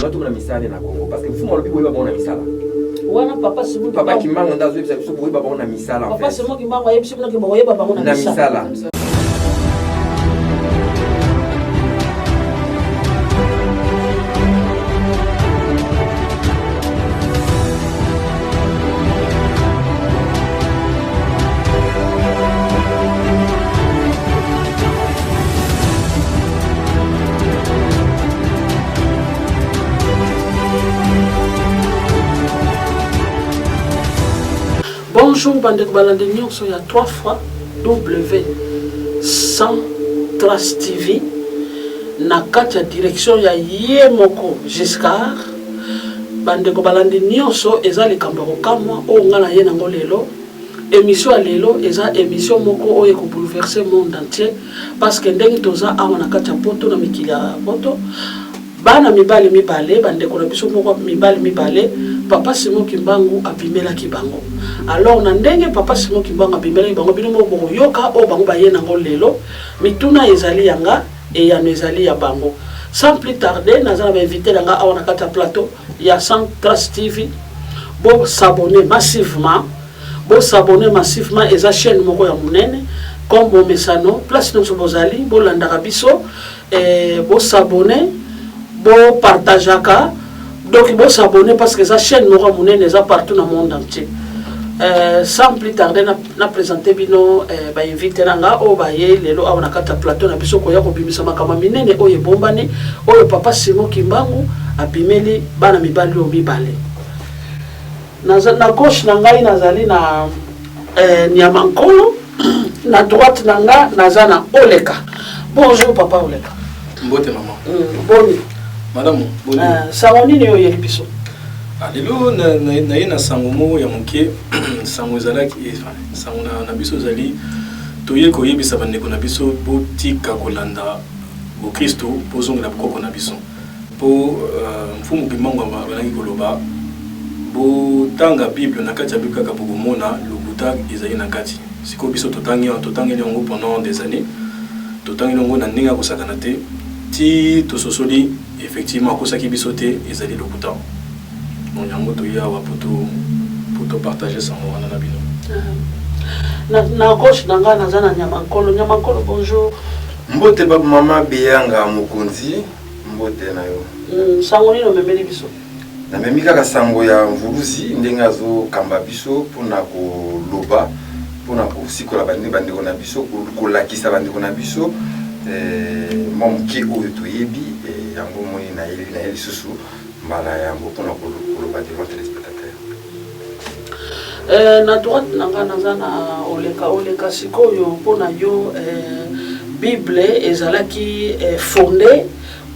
Watu mna misala na Congo parce que mfumo wa bibo baba ona misala. Wana papa simu Papa Kimbangu ndazo yebisa biso boye baba ona misala. Papa simu Kimbangu yebisa bino kiboye baba ona misala. Bonjour, bande balande nyonso ya 3 fois W100 TV na kati ya direction ya Yemoko Giscard. Bande balande nyonso eza likambo kokamwa o ngala ye nango lelo. Émission ya lelo eza émission moko oyo ko bouleverser monde entier parce que ndenge toza awa na kati ya poto na mikili ya poto. Bana mibale bande ko na biso moko mibale Papa Simon Kimbangu abimela kibango. Alors na ndenge Papa Simon Kimbangu abimela kibango bino moko yoka o bango baye nango lelo mituna ezali yanga et ya ezali ya bango. Sans plus tarder nazana ba inviter nga awa na kata plateau ya 100 TV. Bo s'abonner massivement. Eza chaîne moko ya munene comme bo mesano place no sobozali bo landaka biso bo s'abonner bo partageaka. Donc il faut s'abonner parce que ça chaîne moko munene eza partout dans le monde entier. Sans plus tarder na présenter bino ba inviter nga o ba ye lelo awana kata plateau na biso ko ya ko bimisa makama minene oye bombani oye Papa Simon Kimbangu abimeli bana mibali o mibale. Na gauche na ngai nazali na Nyamankolo na droite na nga nazana Oleka. Bonjour Papa Oleka. Mbote maman. Boni. Madame, boni. Sango nini yo yeli biso? Lelo na ye na sango mo ya moke sango ezalaki sango na biso zali toye koyebisa bandeko na biso botika kolanda bo Kristo pozongela bokoko na biso po mfumu Kimbangu banaki koloba bo tanga Bible na kati ya Bible kaka bokomona lokuta ezali na kati siko biso totangi yango pendant des années totangi yango na ndenge akosakana te ti tososoli effectivement akosaki biso te ezali lokuta bon yango toya poto partager ça wana na bino na gauche na nga nazana Nyamankolo bonjour. Mbote baba mama Beyanga Mokonzi mbote na yo. Sango nino memeli biso. Na memi kaka sango ya mvuluzi ndenge azo kamba biso pona ko loba pona ko sikola bandeko na biso ko lakisa bandeko na biso momki oyo toyebi yango moni na yeli susu mbala yango pona ko loba devant téléspectateurs. Na droite na nga nazana Oleka sikoyo pona yo Bible ezalaki fondée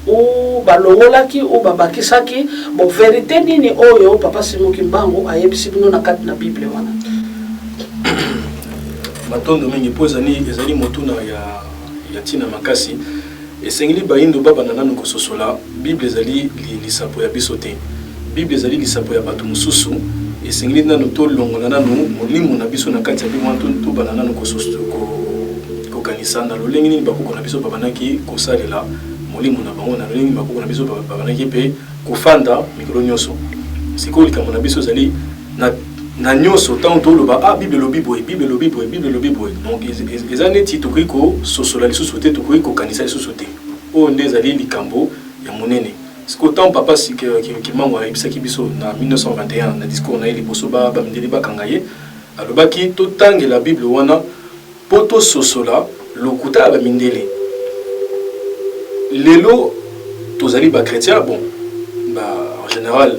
ou balongolaki ou babakisaki bo vérité nini oyo Papa Simon Kimbangu ayebisi bino na kati na Bible wana. Matondo mingi pozani ezali motuna ya tina makasi esengeli bayindo baba nanu ko sosola Bible ezali lisapo ya biso te. Bible ezali lisapo ya bato mususu esengeli nanu to longola nanu molimo na biso na kati ya bimanto to bana nanu ko sosola ko kanisa na lolengi nini bakoko na biso babanaki ko salela molimo na bango na lolengi bakoko na biso babanaki pe kofanda mikolo nyonso siko likambo na biso ezali na nyonso tant to loba Bible lobi boy donc ezane ti to ko sosola lisusu te to ko kanisa lisusu te o nde ezali likambo ya monene siko tant Papa Kimbangu ayebisaki biso na 1921 na discours na ye liboso bamindeli bakanga ye alobaki totangela Bible wana poto sosola lokuta ya bamindele lelo tozali ba chrétien bon en général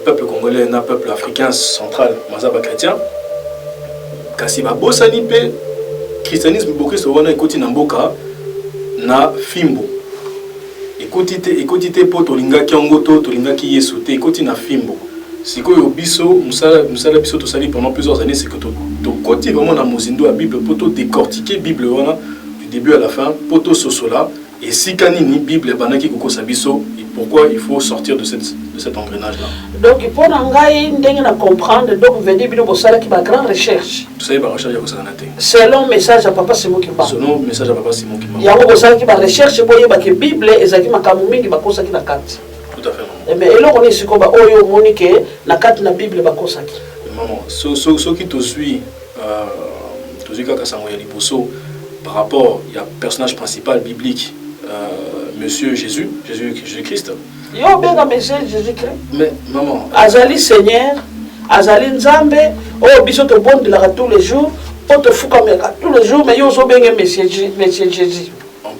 peuple congolais na peuple africain central mazaba chrétien kasi ba bosani pe christianisme bokristo wana ekoti na mboka na fimbo ekoti te po tolingaki yango to tolingaki Yesu te ekoti na fimbo sikoyo biso musala biso tosali pendant plusieurs années c'est que tokoti vraiment na mozindo ya Bible po to décortiquer Bible wana du début à la fin po to sosola et si kanini Bible banaki kokosa biso et pourquoi il faut sortir de cet engrenage là. Donc pour ngai ndenge na comprendre donc veut dire bino bosala ki ba grande recherche. Tout ça ba recherche ya kosala na te. Selon message à Papa Simon Kimbangu. Selon message à Papa Simon Kimbangu. Ya ko bosala ki ba recherche boye ba ke Bible ezaki makamu mingi bakosa ki na kati. Tout à fait. mais eloko ni sikoba oyo monique na kati na Bible bakosaki. Maman, ce qui te suit par rapport il y a personnage principal biblique monsieur Jésus-Christ. Yo benga monsieur Jésus-Christ. Mais maman, azali Seigneur, azali Nzambe, oh biso to bondelaka tous les jours, po to fukameka tous les jours, mais yo so benga monsieur Jésus.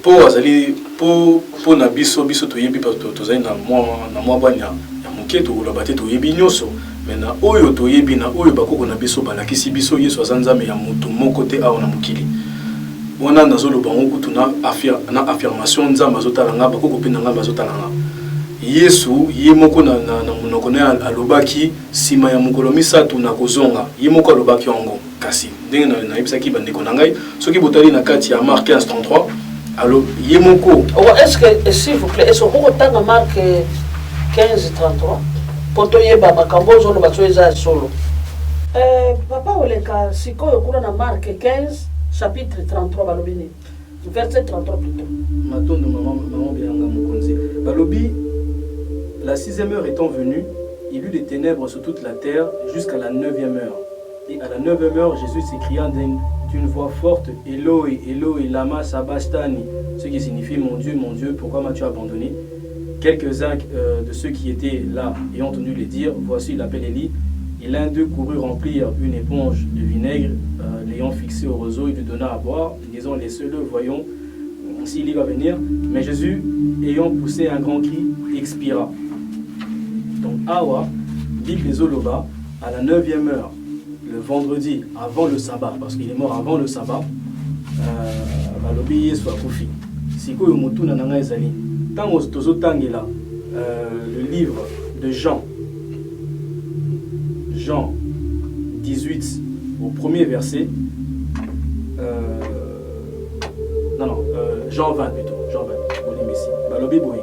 Po azali po na biso to yebi parce que tozali na mwa banya ya moke to loba te to yebi nyoso. Mais na oyo to yebi na oyo bakoko na biso balakisi biso Yesu azanzame ya mutu moko te awa na mokili. Wana nazoloba ngokutu na affirmation nzamba zotalanga bakoko pe nanga bazotalanga. Yesu ye moko na monoko na alobaki sima ya mokolo misatu na kozonga ye moko alobaki yango kasi ndenge na yebisaki bandeko na ngai soki botali na kati ya Marc 15:33 alors ye moko est-ce que s'il vous plaît est-ce que tanga Marc 15:33 poto yeba makambo zolo batsoeza solo papa oleka sikoyo kuna na Marc 15 chapitre 33 balobini verset 33 plutôt matondo maman bianga mokonzi balobi. La 6e heure étant venue, il eut des ténèbres sur toute la terre jusqu'à la 9e heure. Et à la 9e heure, Jésus s'écria d'une voix forte, Eloi, Eloi, lama sabachthani, ce qui signifie mon Dieu, pourquoi m'as-tu abandonné? Quelques-uns de ceux qui étaient là ayant entendu le dire, voici il appelle Élie. Et l'un d'eux courut remplir une éponge de vinaigre, l'ayant fixé au roseau, il lui donna à boire, disant laissez-le, voyons s'il y va venir. Mais Jésus, ayant poussé un grand cri, expira. Donc, Awa, Bible Zoloba, à la 9e heure, le vendredi, avant le sabbat, parce qu'il est mort avant le sabbat, Balobi Yesu akufi. Siko yomutu na nanga ezali. Tango tozo tangela le livre de Jean 18 au premier verset. Jean 20 plutôt. Jean 20. Balobi boy.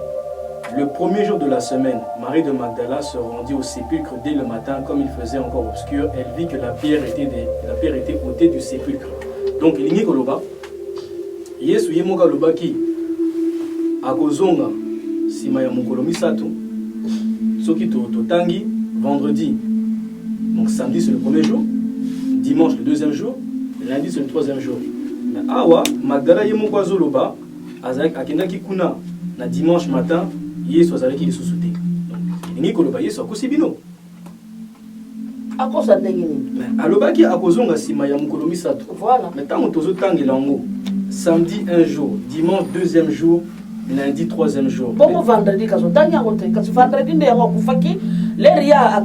Le premier jour de la semaine, Marie de Magdala se rendit au sépulcre dès le matin, comme il faisait encore obscur. Elle vit que la pierre était ôtée du sépulcre. Donc, il y a koloba. Yesu yemoka lobaki akozonga sima ya mokolo misato. Soki to tangi vendredi. Donc samedi c'est le premier jour, dimanche le deuxième jour, lundi c'est le troisième jour. Mais awa Magdala yemoka zoloba azak akendaki kuna na dimanche matin. Yesu azalaki lisusu te. Donc ningi koloba Yesu akusibino. Akosa ndenge nini? Mais alobaki akozonga sima ya mokolo misato. Voilà. Mais tant tozo tangela ngo samedi un jour, dimanche deuxième jour, lundi troisième jour. Bon vendredi kazo tanya ngote kasi vendredi nde yango kufaki leria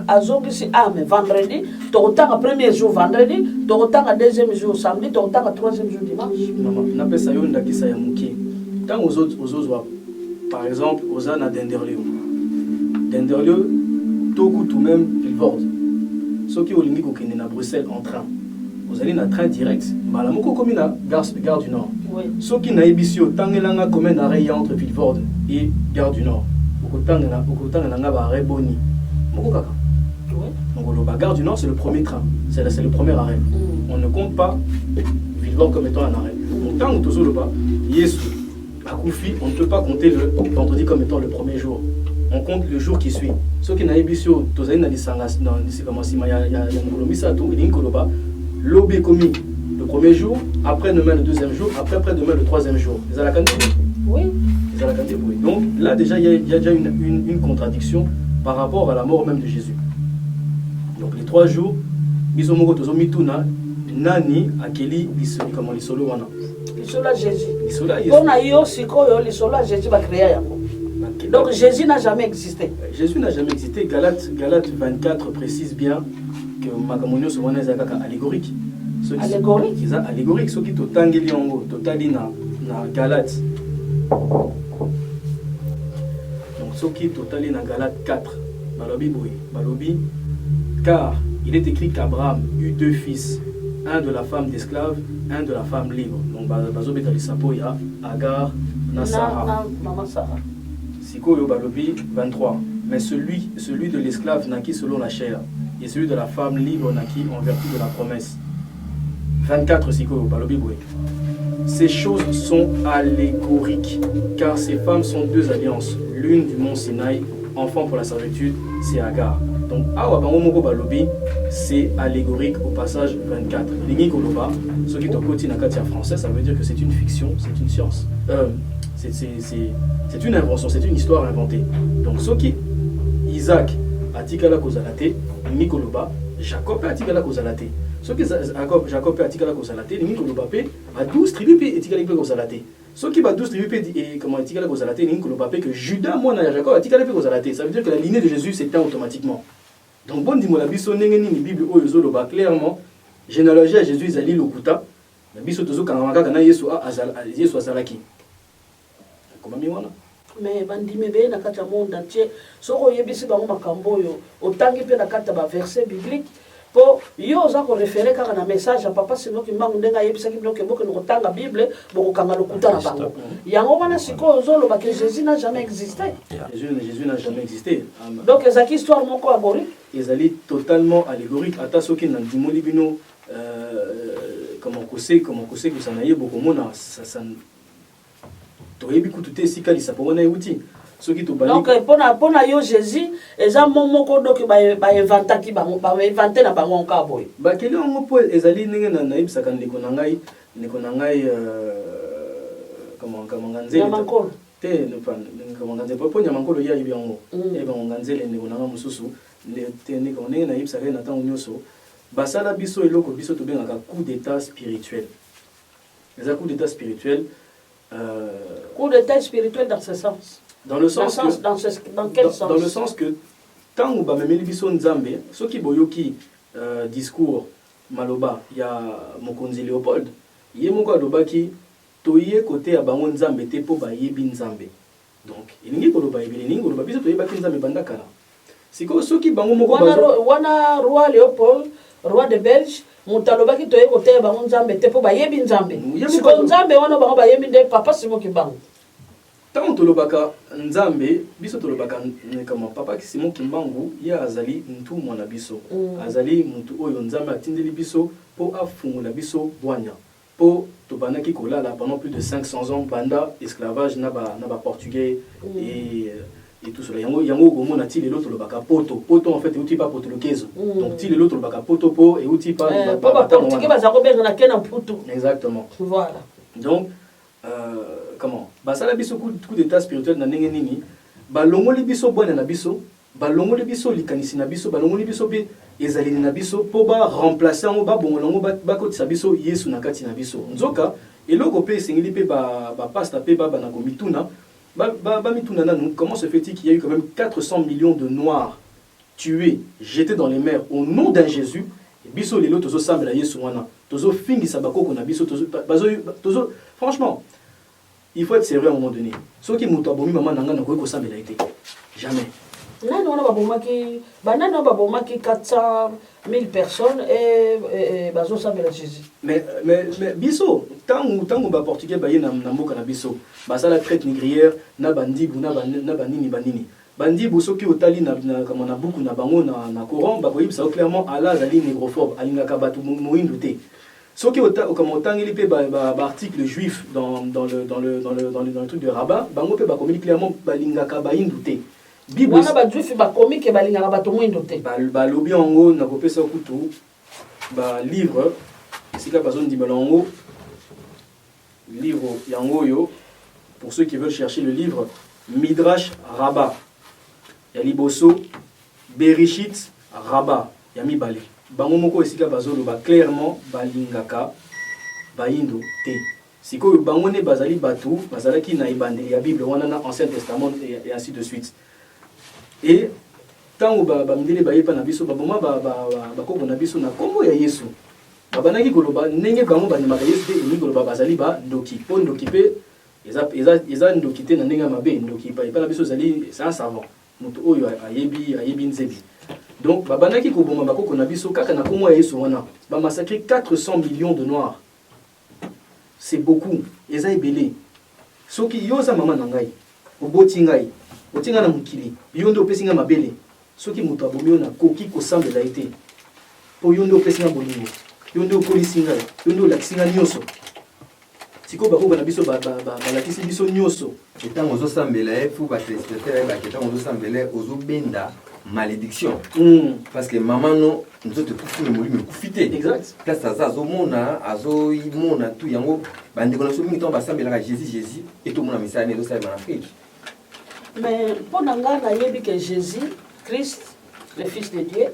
azongisi ame vendredi tokotanga premier jour vendredi tokotanga deuxième jour samedi tokotanga troisième jour dimanche. Maman napesa yo ndakisa ya muki. Tant aux autres par exemple, aux Anna Denderleo. Denderleo, tout même, il vorde. Ceux qui ont l'ingé à Bruxelles en train. Vous allez dans train direct. Malamoko comme la gare du Nord. Ceux qui n'ont pas Tangelanga comme un arrêt entre Vilvoorde et gare du Nord. Beaucoup de arrêt Boni. Donc la gare du Nord, c'est le premier train. C'est le premier arrêt. On ne compte pas Vilvoorde comme étant un arrêt. Tant que tout pas, Yesu. On ne peut pas compter le vendredi comme étant le premier jour. On compte le jour qui suit. Ceux qui n'ont pas l'obé commis le premier jour, après demain le deuxième jour, après demain le troisième jour. Oui. Donc là déjà il y a déjà une contradiction par rapport à la mort même de Jésus. Donc les 3 jours, bisomoko tozomituna nani akeli comment lisolo wana. Lisola Jésus. On a eu aussi que Lisola Jésus va créer yango. Donc Jésus n'a jamais existé. Jésus n'a jamais existé. Galates 24 précise bien que Magamonio Sowana est allégorique. Allégorique. Ils sont allégoriques. Ceux qui totangeli yango, totali na Galates. Donc ceux qui totali na Galates 4. Balobi. Car il est écrit qu'Abraham eut 2 fils. Un de la femme d'esclave, un de la femme libre. Donc, Bazo Betalisapo, il y a Agar, Nassara. Maman Sarah. Siko Balobi 23. Mais celui de l'esclave naquit selon la chair, et celui de la femme libre naquit en vertu de la promesse. 24 Siko Balobi Boué. Ces choses sont allégoriques, car ces femmes sont 2 alliances, l'une du mont Sinaï enfant pour la servitude, c'est Agar. Donc, awa bango moko balobi, c'est allégorique au passage 24. Lingi koloba, ce qui est côté na katia français, ça veut dire que c'est une fiction, c'est une science. C'est une invention, c'est une histoire inventée. Donc, ce qui Isaac atikala kozalate, lingi koloba, Jacob atikala kozalate. Ce qui Jacob atikala kozalate, lingi koloba pe, a 12 tribus pe etikala kozalate. Ce qui va 12 tribus et comment etikala kozalate, lingi koloba pe que Judas moi na Jacob atikala kozalate. Ça veut dire que la lignée de Jésus s'éteint automatiquement. Donc, bon, dis-moi, la biso nengeni ni Bible o yozo loba clairement, généalogie à Jésus izali lokuta, la biso tozo kanamaka kana Yesu azalaki. Comment mi wana? Mais bandime be na kata monde entier, soko yebisi bango makambo yo, otangi pe na kata ba verset biblique, po yo za ko référer kaka na message à papa sino ki mbangu ndenga yebisa ki bloke boke no tanga Bible, boko kanga lokuta na bango. Yango wana siko zo loba que Jésus n'a jamais existé. Jésus n'a jamais existé. Donc ezaki histoire moko abori. Ezali totalement allégorique. Ata soki na dimoli bino comment kose que ça naie beaucoup mona ça toyebi kutute sika lisapo wana euti. Soki to bali. Donc pona yo Jésus eza momoko donc ba inventaki bango ba inventer na bango nka boy. Ba keli ngo po ezali ndenge na naibisa kan ndeko na ngai comment nganzeli. Te ne pas comment nganzeli po nyamankolo ya yibi yango. Eba nganzeli ndeko na mususu le tene ko ndenge na yibisa na tango nyoso. Basala biso eloko biso to bengaka coup d'état spirituel. Les coups d'état spirituel coup d'état spirituel dans ce sens. Dans le sens dans quel sens? Dans le sens que tant ou ba memeli biso nzambe, soki boyoki discours maloba ya mokonzi Léopold, ye moko alobaki toye côté ya bango nzambe te po ba yebi nzambe. Donc, ilingi koloba yebeli ningi koloba biso toye baki nzambe banda kala. Siko soki bango moko wana roi Léopold, roi de Belge, mutalobaki toye côté ya bango nzambe te po ba yebi nzambe. Siko nzambe wana bango ba yebi nde papa simo ki bango. Tant tolobaka nzambe biso tolobaka kama papa Simon Kimbangu ya azali ntu mwana biso azali mutu oyo nzambe atindeli biso po afungola biso bwanya po tobanaki kolala pendant plus de 500 ans banda esclavage na ba portugais et tout cela yango gomona ti lelo tolobaka poto en fait uti pa poto lokezo donc ti lelo tolobaka poto po et uti pa ba portugais bazako benga na kena putu exactement voilà donc comment basala biso coup d'état spirituel na ndenge nini balongoli biso bwana na biso balongoli biso likanisi na biso balongoli biso pe ezalini na biso po ba remplacer ngo ba bongolongo ba kotisa biso Yesu na kati na biso nzoka eloko pe sengeli pe ba pasta pe ba na komituna ba mituna nanu comment se fait-il qu'il y a eu quand même 400 millions de noirs tués jetés dans les mers au nom d'un Jésus biso lelo tozo sambela Yesu wana tozo fingisa bakoko na biso tozo franchement il faut être sérieux à un moment donné. Ceux qui m'ont abonné, maman n'a pas eu ça, mais été. Jamais. Là, nous avons 400 000 personnes et bazo ça mais Jésus. Mais biso, tant on va portugais bailler na mboka na biso, basa la traite négrière, na bandibu na banini. Bandibu ceux qui otali na comme on a beaucoup na bango na courant, ba voyez ça clairement Allah ali négrophobe, alingaka batu moindu te. Ce qui est comme autant il peut article juif dans le truc de Rabat, bango peut communiquer clairement balingaka ba indouté. Bible wana ba juif ba communiquer balingaka ba to indouté. Ba lobi ngo na kopesa kutu ba livre sika bazone di balongo livre yango yo pour ceux qui veulent chercher le livre Midrash Rabat. Ya liboso Bereshit Rabat yami balé. Bango moko esika bazolo ba clairement balingaka baindo te siko bango ne bazali batu bazalaki na ibande ya Bible wana na Ancien Testament et ainsi de suite et tango ba mindele bayepa na biso baboma ba koko na biso na kombo ya Yesu babanaki koloba ndenge bango banimaka Yesu te ni koloba bazali ba ndoki po ndoki pe eza ndoki te na ndenge mabe ndoki pa na biso zali c'est un savant mutu oyo ayebi nzebi. Donc, babanaki ko boma bakoko na biso kaka na komo ya Yesu wana ba massacrer 400 millions de noirs. C'est beaucoup. Eza ebele. Soki yoza mama na ngai, oboti ngai, otinga na mukili, yondo opesinga mabele. Soki mutu abomi na koki ko sambela ete. Po yondo opesinga bolingo. Yondo okolisinga, yondo lakisinga nyoso. siko bakongo na biso balakisi biso nyonso etango ozosambela ye fu batéléspectateur ayebaka etango ozosambela ye ozobenda malédiction parce que mama no nzoto ekufuna molimo ekufi te place aza azoyimona tu yango bandeko na biso mingi ntango basambelaka jésus etomona misala ne ezosalema na afrique. Mais mpo na ngai nayebi ke jésus christ le fils de dieu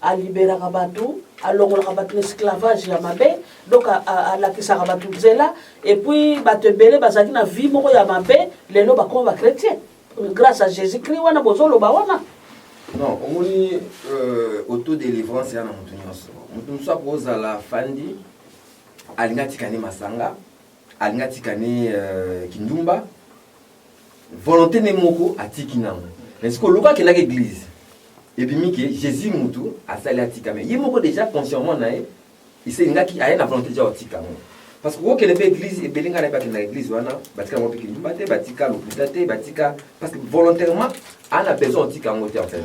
aliberaka bato alongolaka bato na esclavage ya mabe donc alakisaka bato nzela et puis bato ebele bazalaki na vie moko ya mabe lelo bakoma bachrétien grâce à jésus christ wana bozoloba wana. Non, omoni autodélivrance ya na motu nyonso akozala fandi alinga tikane masanga alinga tikane kindumba volonté ne moko atiki nango mais siko luka kelaka église ebimi ke jésus mutu asali atikame ye moko déjà consciemment na ye iselingaki aye na volonté ja otika ngo parce que kokende mpe église ebelinga na ye bakenda église wana batika ngo mpe kindumba te batika lokuta te batika parce que volontairement ana besoin otika ngo te en fait.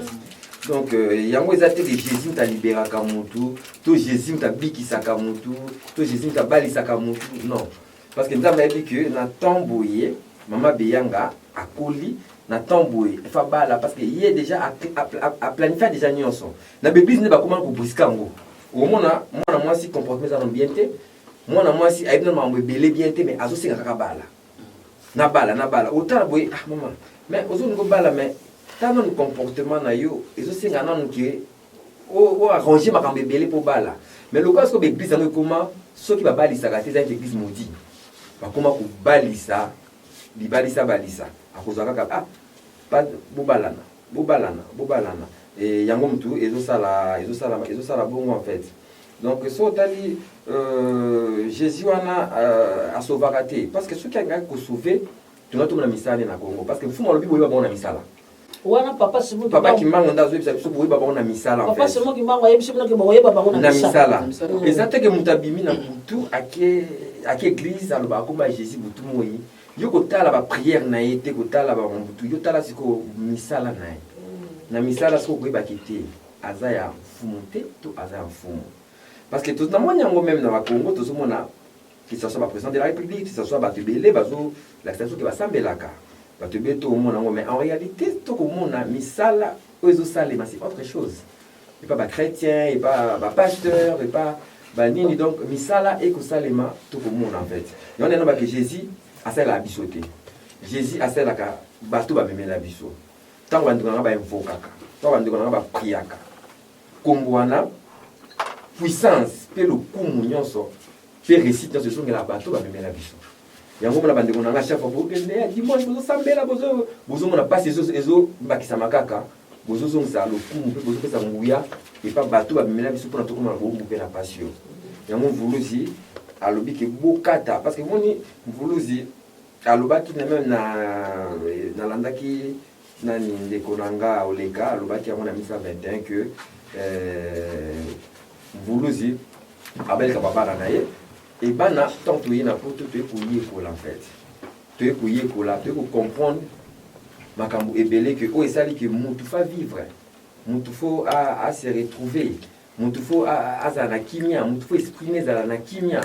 Donc yango eza te ke jésus mutu alibéraka mutu to jésus mutu abikisaka mutu to jésus mutu abalisaka mutu non parce que nzambe ayebi ke na ntan boye mama beyanga akoli na tamboui fa bala parce que il est déjà à planifier déjà nyonso na bébé ne ba comment ko briska ngo au mona moi si comportement ça bien té moi si aïbna mambo belé bien té mais azo singa kaka bala na bala autant boy ah maman mais ozo ngo bala mais ta non comportement na yo ezo singa nan ki o arranger makambe belé pour bala mais le cas ko be église ngo comment ceux qui va balisa ka tes église maudit ba comment ko balisa balisa akozaka ah pas bobalana et yango mtu ezosala bongo en fait. Donc so tali Jésus wana a sauvaka te parce que ceux qui a ko sauver tuna to na misala na Congo parce que fuma lobi boyeba bona misala wana papa simu papa ki mango ndazo biso biso boyeba bona misala en fait papa simu ki mango yebi simu ki boyeba bona misala ezate ke mutabimi na mutu ake église aloba komba Jésus butu moyi yo kotala ba prière na été kotala ba mbutu yo tala siko misala na ye na misala siko koyeba kete aza ya mfumu te to aza ya mfumu parce que tout na mona yango même na ba Congo to somona qui ça soit ba président de la République qui ça soit ba tebele bazo la station qui va sambelaka ba tebele to mona ngo mais en réalité to ko mona misala ozo sale mais c'est autre chose et pas ba chrétien et pas ba pasteur et pas ba nini donc misala et ko salema to ko mona en fait y on est non ba que Jésus asala biso te Jésus asalaka bato bamemela biso ntango bandeko nanga bainvokaka ntango bandeko nanga bapriaka kombo wana puissance mpe lokumu nyonso mpe récite nyonso esongela bato bamemela biso yango mona bandeko nanga chaque fois bokende ya dimanche bozosambela bozomona mpasi ezobakisamaka kaka bozozongisa lokumu mpe bozopesa nguya epa bato bamemela biso mpona tokomona boumbu mpe na pasi yo yango mvuluzi alobi ke bokata parce que moni mvuluzi alobaki na même na landaki nani ndeko nanga oleka alobaki yango na 1921 que mvuluzi abeleka babana na ye et bana tant toye na poto toye koyekola en fait toye koyekola toye comprendre makambo ebele que o esali que mutu fa vivre mutu fo a se retrouver mutu fo azala na kimia mutu fo exprimer ezala na kimia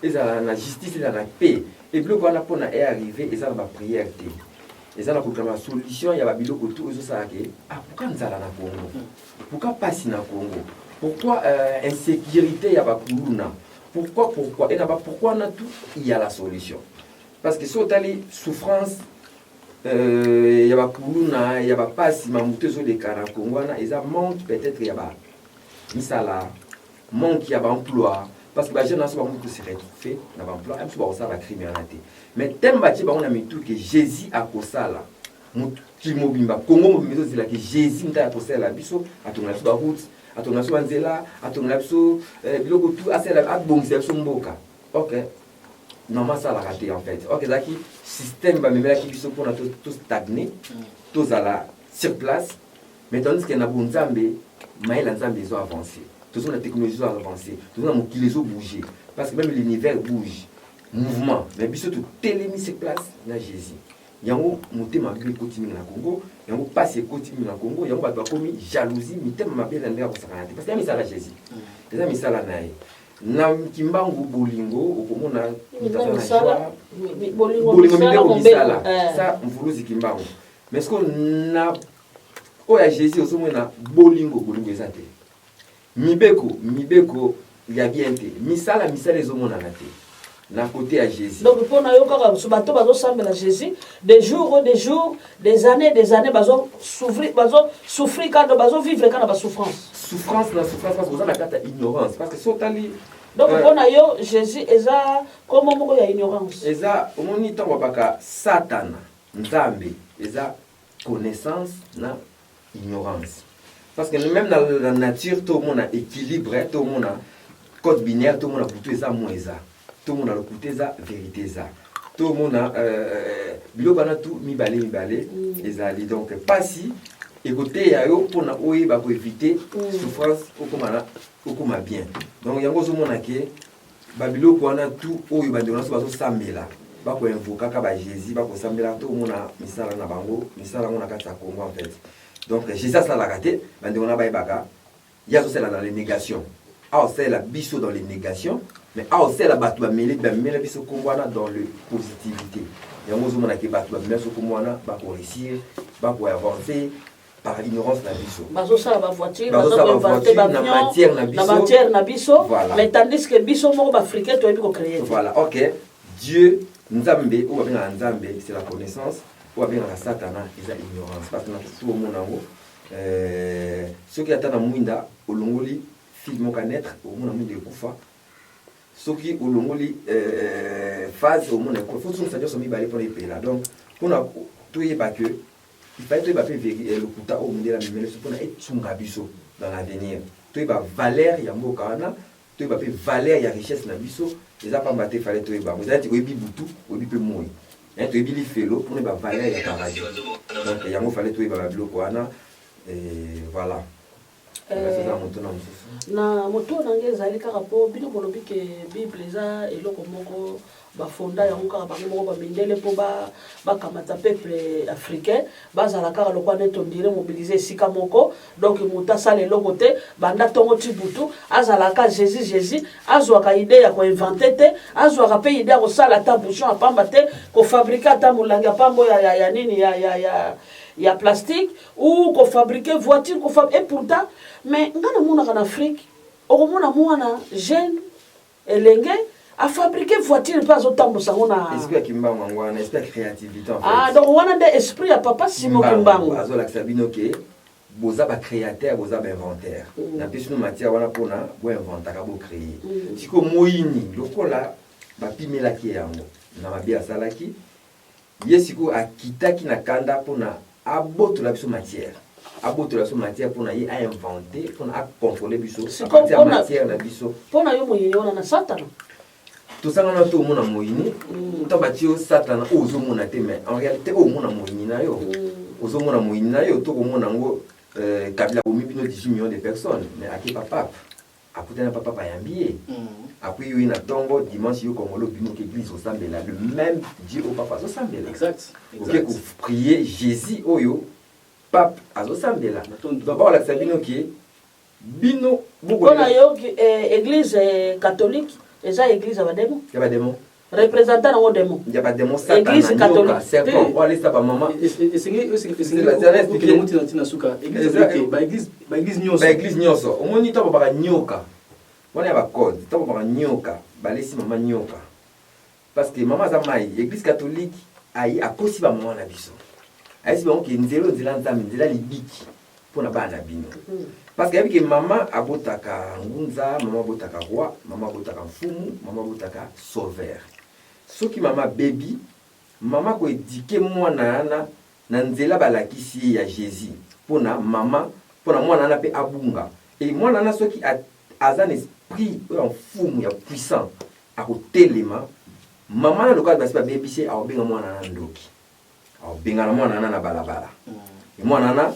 ezala na justice ezala na paix et biloko wana mpona est arrivé ezala ba prière te ezala kotrama solution ya babiloko tu ezosala ke pourquoi nzala na Congo pourquoi pasi na Congo pourquoi insécurité ya bakuluna pourquoi et là-bas pourquoi na tout il y a la solution parce que so tali souffrance ya bakuluna ya bapasi mamutu ezoleka na Congo wana eza manque peut-être ya ba misala manque ya ba emploi parce que les gens sont se retrouver dans l'emploi, même si on a la criminalité. Mais thème bâti on a mis tout que Jésus a causé là. Qui mobimba Congo mobimba c'est là que Jésus n'a causé là biso à ton la route, à ton la nzela, à ton la biso biloko tout à c'est là bon c'est son mboka. OK. Normalement ça la raté en fait. OK ça qui système ba memela qui biso pour tout stagner, tous à la sur place. Mais tandis qu'il y a bon Nzambe, mais Nzambe ils ont avancé. Toujours la technologie a avancé, toujours la les eaux bouger, parce que même l'univers bouge, mouvement. Mais bien surtout, télémis se place dans Jésus. Il y a un monté ma vie continue dans le Congo, il y a un passé continue dans le Congo, il y a un commis jalousie, mais thème ma vie dans le parce qu'il y a mis ça à Jésus. Il y a mis ça là. na kimbangu bolingo okomona bolingo mibeko misala ça mvuluzi kimbangu mais ce que na oya Jésus osomona bolingo eza te mibeko ya bien te misala ezomona na te na côté à Jésus. Donc pour na yo kaka so bato bazo sambela Jésus des jours, des années bazo souffrir quand bazo vivre quand ba souffrance parce que ça na kata ignorance parce que sotali donc pour na yo Jésus eza comme moko ya ignorance eza omoni tango baka satana nzambe eza connaissance na ignorance parce que même dans la nature tout le monde a équilibre tout le monde a code binaire tout le monde a plutôt eza moins eza tout le monde a le côté eza vérité eza tout le monde a bilobana tout mibale ezali donc pas si écoutez ya yo pona oyeba pour éviter souffrance okoma bien donc yango zo mona ke babiloko wana tout oyo bandeko naso bazo sambela bako invoka ka ba Jésus bako sambela to mona misala na bango misala mona kati ya Congo en fait donc Jésus ça la raté bandeko na bayebaka ya zo sala dans les négations ah c'est la biso dans les négations mais ah c'est la batu ba mele biso kombwana dans le positivité yango zo mona ke batu ba mele so kombwana bako réussir bako avancer par ignorance na biso bazo sala ba voiture bazo inventer ba matière na biso voilà. Mais tandis que biso moko ba africain to yebi ko créer voilà ok Dieu nzambe ou bien nzambe c'est la connaissance ou bien la satana c'est l'ignorance parce que na tout au monde ngo ceux qui attendent mwinda olongoli fille mo connaître au monde mwinda kufa ceux qui olongoli phase au monde ko faut tout ça so mi balé pour les pays là donc pour tout y pas que il fallait que le kuta au monde la même ce qu'on a etunga biso dans l'avenir tout y va valeur ya mboka wana tout y va valeur ya richesse na biso les apambaté fallait tout y va vous êtes oyebi butu oyebi pe moi hein to yebi li felo pour ne ba valeur ya paradis donc yango fallait tout y va biloko wana et voilà na moto nange ezali kaka po bino bolobi ke bible eza eloko moko bafonda yango kaka bango moko bamindele mpo bakamata peuple africain bazala kaka lokwa neti ondire mobilize esika moko donc moto asala eloko te banda ntongo ti butu azalaka jésus azwaka ide ya koinvente te azwaka mpe ide ya kosala ata bouchon apamba te kofabrike ata molangi apambo ya nini ya plastique ou kofabrike voiture et pourtant mais ngana mona en Afrique okomona mwana jeune elenge a fabriquer voiture pas autant bosango na esprit kimbango ngwana esprit créativité en fait ah donc wana de esprit ya papa Simon Kimbango azola sabino ke boza ba créateur boza ba inventeur na pesu no matière wana pona bo inventaka bo créer siko moyini lokola ba pimela ki yango na mabia salaki yesiko akitaki na kanda pona abotola biso matière pour na y a inventé pour na contrôler biso la matière na biso pour na yo moyini ona na satana tout ça na to mona moyini to batio satana ozo mona te mais en réalité o mona moyini na yo ozo mona moyini na yo to ko mona ngo kabila bomi bino 18 millions de personnes mais aki papa akutana papa payambié après yo ina tongo dimanche yo kongolo bino ke église au sambela le même Dieu au papa au sambela exact OK pour prier Jésus oyo pape azosambela d'abord la sabino qui bino beaucoup na yo église catholique eza église ya bademo représentant na démon ya bademo satana église catholique serpent wala ça ba maman église nyoso omoni to ba nyoka wana ya ba code to ba nyoka balesi mama nyoka parce que maman za mai église catholique ai akosi ba maman na biso aisi bon ki nzelo nzambe nzela libiki pona bana bino parce que avec maman abotaka ngunza maman abotaka roi maman abotaka mfumu maman abotaka sauveur soki maman baby maman ko éduquer mwana na nzela balakisi ya Jésus pona maman pona mwana na pe abunga et mwana na soki azan esprit en mfumu ya puissant akotelema maman na lokal basi ba baby c'est aobenga mwana na ndoki bengana mwana na balabala mwana na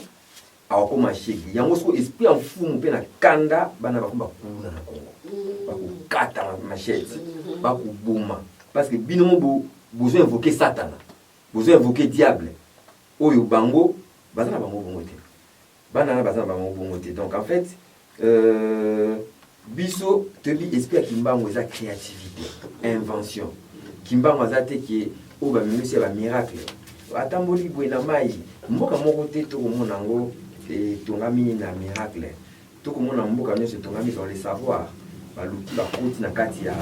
awakoma shegi yango siko esprit en fumu pe na kanda bana bakumba kuna na Kongo bakukata machete bakubuma parce que binomo besoin invoquer satana besoin invoquer diable oyo bango bazana bango bongo te bana na bazana bango bongo te donc en fait biso tobi esprit ya kimbangu eza créativité invention kimbangu aza te ke oyo bamimisi ya bamiracle atamboli boye na mai mboka moko te tokomona yango etongami na miracle tokomona mboka nyonso etongami dans le savoir baluki bakoti na kati ya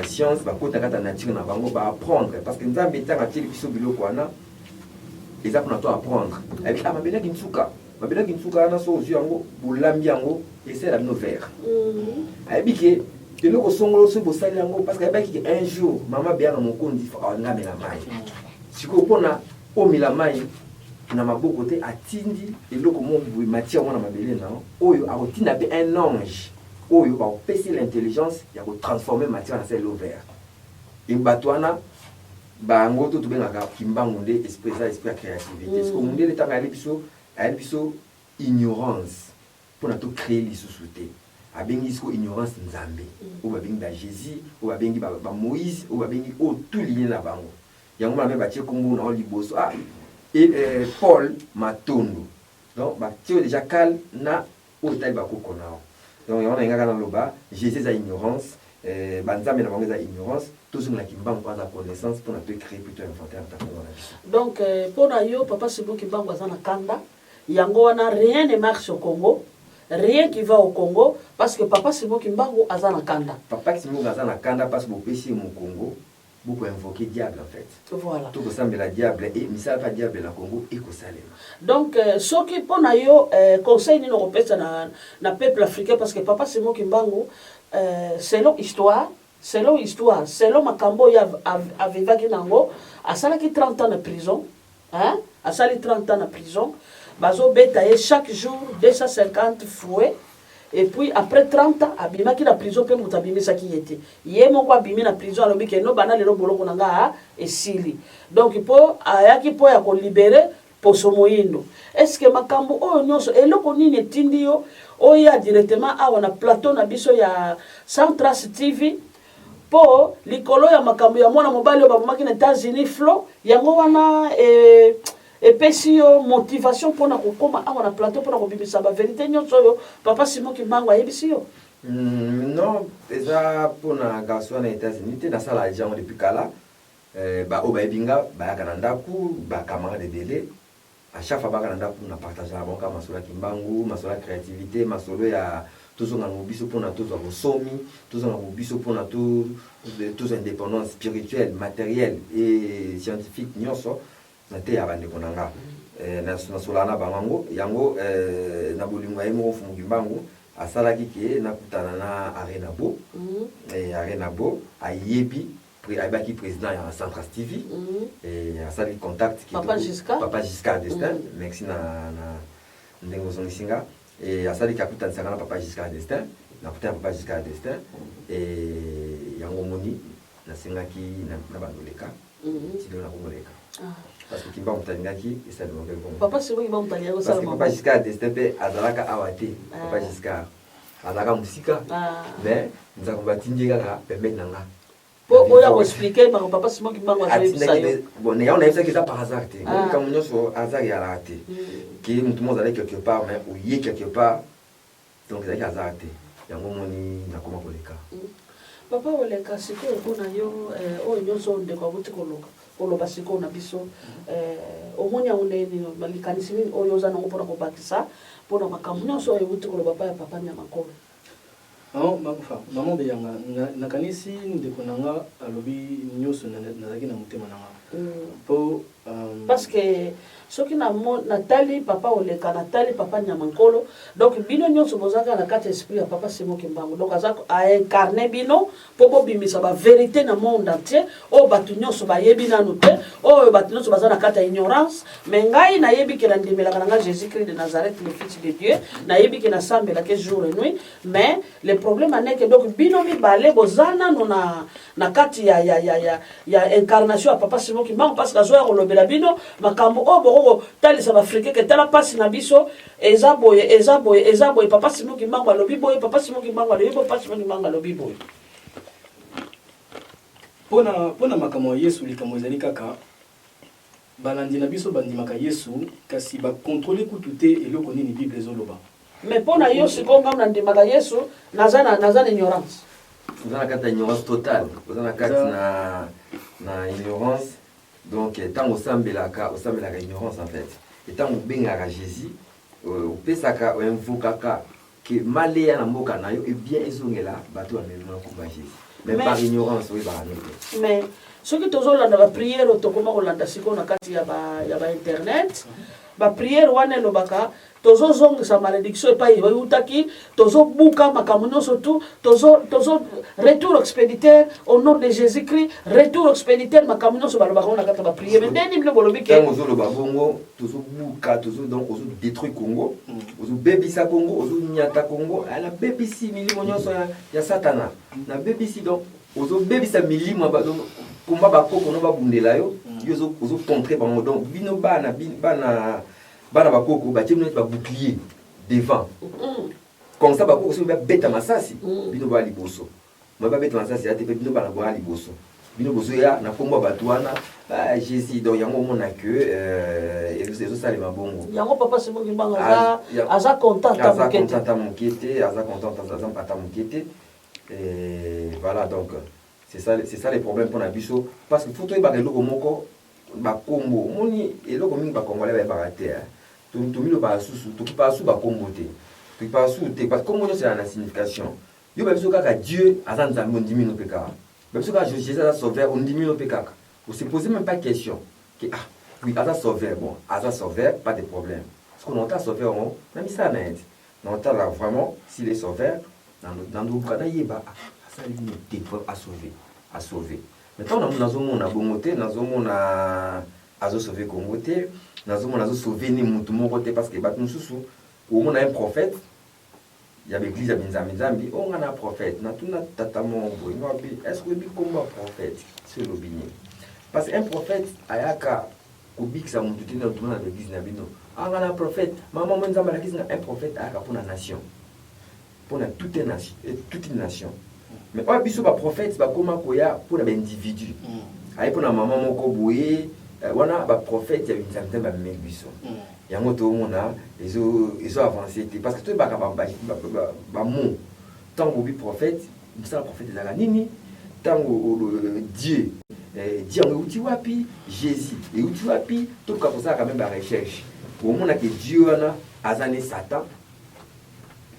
science bakoti na kati ya nature na bango baapprendre parce que nzambe ntango atieli biso biloko wana eza mpona to apprendre mabelaki nsuka wana so ozwi yango bolambi yango esala bino vert ayebi ke eloko songolo soki bosali yango parce que ayebaki ke un jour mama beyaka mokonzi ngamela mai sikoyo mpona omela mai na maboko te atindi eloko moko matière mwana mabele na oyo akotinda mpe un ange oyo bakopesi l'intelligence ya kotransforme matière na sa elo vert bato wana bango to tobengaka kimbangu nde esprit eza esprit ya créativité siko mundele ntango ayeli biso ignorance mpona tocrée lisusu te abengi siko ignorance nzambe oyo babengi Jésus oyo babengi Moïse oyo babengi oyo tout lié na bango yango mwana mpe batie kombo na liboso Paul Matondo donc batie déjà kale na oyo etali bakoko nao donc yango na engaka na loba Jésus eza ignorance banzambe na bango eza ignorance tozongela kimbangu mpo aza connaissance mpona tocrée plutôt inventaire ntango na biso donc mpona yo papa Simon Kimbangu aza na kanda yango wana rien ne marche au Congo rien qui va au Congo parce que papa Simon Kimbangu aza na kanda papa Simon aza na kanda parce que bopesi mu Congo beaucoup invoquer diable en fait voilà tout ressemble la diable et misala pas diable na Congo et kosalema donc soki mpona yo conseil nini okopesa na peuple africain parce que papa Simon Kimbangu selon histoire selon makambo oyo avivaki nango asalaki 30 ans de prison asali 30 ans na prison bazobeta ye chaque jour 250 fouets et puis après 30 ans abimaki na prison mpe moto abimisaki ye te ye moko abimi na prison alobi ke no bana lelo boloko na nga esili donc mpo ayaki mpo ya kolibere poso moyindo est-ce que makambo oyo nyonso eloko nini etindi yo oya directement awa na plateau na biso ya Centras TV po likolo ya makambo ya mwana mobali oyo babomaki na États-Unis Flo yango wana epesi yo motivation mpona kokoma awa na plateau mpona kobimisa baverité nyonso oyo papa Simon Kimbangu ayebisi yo non eza mpona garso wana États-Unis te nasala jango depuis kala oyo bayebi nga bayaka na ndako bacamarade ebele à chaque fois baka na ndako na partage na bango masolo ya Kimbangu masolo ya créativité masolo ya tozonga mobiso mpona tozwa bosomi tozonga mobiso mpona tozwa indépendance spirituelle matérielle et scientifique nyonso na te ya bandeko na nga nasola na bango yango na bolingo ye moko Fumu Kimbangu asalaki ke nakutana na Arenabo ayebi ayebaki président ya Centras TV asalaki contact papa Giscard d'Estaing merci na ndenge ozongisi nga asalaki akutanisaka na papa Giscard d'Estaing nakutana papa Giscard d'Estaing yango moni nasengaki na bandoleka tilo na komoleka parce que Kimbangu talingaki esalimaka bongo papa Simon Kimbangu talingaki parce que papa Giscard d'Estaing mpe azalaka awa te papa Giscard azalaka mosika mais nzambe batindi kaka pembeni na nga po oya koexplike mako papa Simon Kimbangu azalebisa yo bon yango nayebisaki eza par hasard te makambo nyonso hasard eyalaka te ke motu mo ozalaki quelque part mais oye quelque part donc ezalaki hasard te yango moni nakoma koleka papa oleka sikoyo mpona yo oyo nyonso ndeko akuti koloba sikoyo na biso omoni yango ndeni likanisi nini oyo oza nango mpona kobakisa mpona makambo nyonso oyo ekuti koloba pa ya papa Nyamakolo maman beyanga nakanisi ndeko nanga alobi nyonso nazalaki na motema nanga po parce que soki natali papa oleka natali papa Nyamakolo donc bino nyonso bozaka na kati esprit ya papa Simon Kimbangu donc aza incarné bino po bobimisa vérité na monde entier oyo bato nyonso bayebi nanu te oyo bato nyonso baza na kati ya ignorance mais ngai nayebi ke nandimelaka na nga Jésus-Christ de Nazareth le fils de Dieu nayebi ke nasambelaka jour et nuit mais le problème aneke donc bino mibale boza nanu na kati ya incarnation ya papa Simon Kimbangu parce que azoya kolobela bino makambo oyo talisa bafrike ke tala pasi na biso eza boye papa Simon Kimbangu alobi boye papa Simon Kimbangu alobi boye papa Simon Kimbangu alobi boye pona makambo ya Yesu likambo ezali kaka balandi na biso bandimaka Yesu kasi bakontrole kutu te eloko nini Bible ezoloba mais mpona yo sikoyo nga nandimaka yesu naza na ignorance. Oza na kati ya ignorance totale, oza na kati na ignorance. Donc ntango osambelaka ignorance en fait. Ntango obengaka Jésus, opesaka oinvokaka ke maleya na mboka na yo bien ezongela bato bamemona komba Jésus. Mais par ignorance oyebaka nete. Mais soki tozolanda bapriere tokoma kolanda sikoyo na kati ya bainternet, bapriere wana elobaka tozozongisa malédiction epai eutaki, tozobuka makambo nyonso tu, tozo retour expéditeur au nom de Jésus-Christ, retour expéditeur makambo nyonso balobaka na kati ya bapriere. Mais ndeni bino bolobi ke ntango ozoloba bongo tozobuka donc ozodétruire Congo, ozobebisa Congo, ozonyata Congo, ala bebisi milimo nyonso ya Satana na bebisi, donc ozobebisa milimo donc komba bakoko no babundela yo yo ozocontre bango. Donc bino bana bakoko batie bino ba bouclier devant, comme ça bakoko so beta masasi bino ba liboso, ma ba beta masasi ate bino bana ba liboso, bino boso ya na komba batuana Jésus. Donc yango mona que ezo sale mabongo yango papa c'est bon banga aza content ta mokete aza content aza pata mokete. Et voilà, donc c'est ça les problèmes pour Nabiso, parce que faut que ba eloko moko ba kombo moni eloko mingi ba congolais ba raté to milo ba susu to pa su ba kombo te to pa su te, parce que kombo c'est la signification yo ba biso kaka Dieu azanza mon dimino peka ba biso kaka Jésus a sauveur on dimino peka, vous se posez même pas question que oui aza sauveur, bon aza sauveur, pas de problème, parce qu'on entend sauveur on na mi ça net on entend là vraiment s'il est sauveur dans nos cas yeba ça lui était à sauver. Maintenant nous nazomona bongote, nazomona azo sauver Congote, nazomona azo sauver ni mutu moko te, parce que bat mususu au monde a un prophète, il y a l'église à Binzambi, on a un prophète, na tuna tata mongo, est-ce que bi comme prophète c'est l'obigné, parce qu'un prophète ayaka kubik sa mutu tena tuna na l'église na bino, on a un prophète, maman menzamba la l'église un prophète ayaka pour la nation, pour toute une nation. Mais pas biso ba prophète ba koma koya pour l'individu. Ayi pour na maman moko boye wana ba prophète ya binzambe ba mebiso. Yango to mona ezo avancer parce que to ba ba mo tango bi prophète, ça prophète ezaka nini? Tango Dieu yango uti wapi Jésus et uti wapi to ka kosa quand même ba recherche. Au mona que Dieu wana azane Satan.